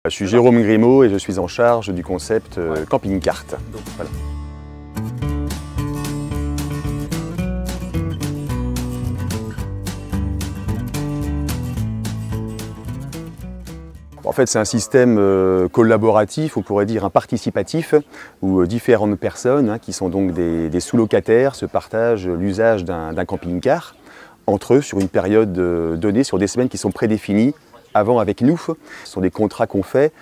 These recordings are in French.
Je suis Jérôme Grimaud et je suis en charge du concept camping-cart. Voilà. En fait, c'est un système collaboratif, on pourrait dire un participatif, où différentes personnes, qui sont donc des sous-locataires, se partagent l'usage d'un camping-car entre eux sur une période donnée, sur des semaines qui sont prédéfinies avant avec nous. Ce sont des contrats qu'on fait,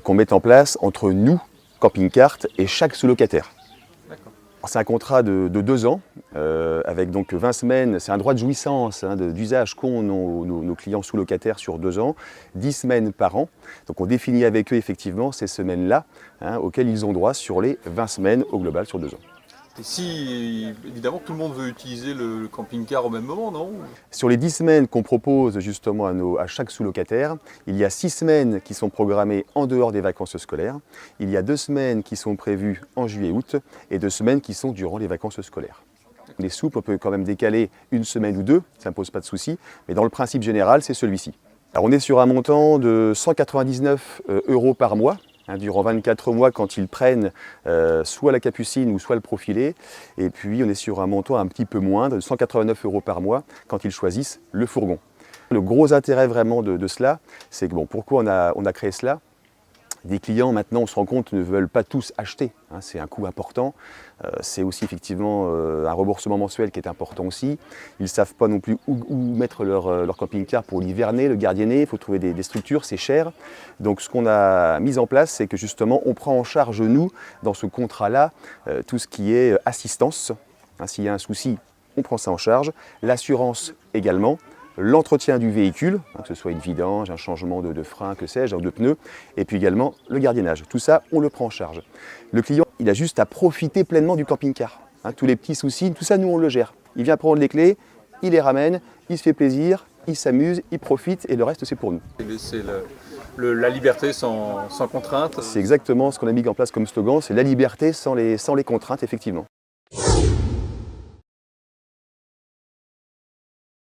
qu'on met en place entre nous, camping-cart, et chaque sous-locataire. C'est un contrat de 2 ans, avec donc 20 semaines, c'est un droit de jouissance d'usage qu'ont nos clients sous-locataires sur 2 ans, 10 semaines par an. Donc on définit avec eux effectivement ces semaines-là, auxquelles ils ont droit sur les 20 semaines au global sur 2 ans. Et si, évidemment, tout le monde veut utiliser le camping-car au même moment, non? Sur les 10 semaines qu'on propose justement à chaque sous-locataire, il y a 6 semaines qui sont programmées en dehors des vacances scolaires, il y a 2 semaines qui sont prévues en juillet-août et 2 semaines qui sont durant les vacances scolaires. Les souples, on peut quand même décaler 1 semaine ou 2, ça ne pose pas de souci, mais dans le principe général, c'est celui-ci. Alors on est sur un montant de 199 € par mois, durant 24 mois quand ils prennent soit la capucine ou soit le profilé. Et puis on est sur un montant un petit peu moindre, de 189 € par mois quand ils choisissent le fourgon. Le gros intérêt vraiment de cela, c'est que pourquoi on a créé cela? Des clients maintenant, on se rend compte, ne veulent pas tous acheter, c'est un coût important. C'est aussi effectivement un remboursement mensuel qui est important aussi. Ils ne savent pas non plus où mettre leur camping-car pour l'hiverner, le gardienner, il faut trouver des structures, c'est cher. Donc ce qu'on a mis en place, c'est que justement on prend en charge, nous, dans ce contrat-là, tout ce qui est assistance. S'il y a un souci, on prend ça en charge. L'assurance également. L'entretien du véhicule, que ce soit une vidange, un changement de frein, que sais-je, ou de pneus, et puis également le gardiennage. Tout ça, on le prend en charge. Le client, il a juste à profiter pleinement du camping-car. Tous les petits soucis, tout ça, nous, on le gère. Il vient prendre les clés, il les ramène, il se fait plaisir, il s'amuse, il profite, et le reste, c'est pour nous. C'est la liberté sans contrainte. C'est exactement ce qu'on a mis en place comme slogan, c'est la liberté sans les contraintes, effectivement.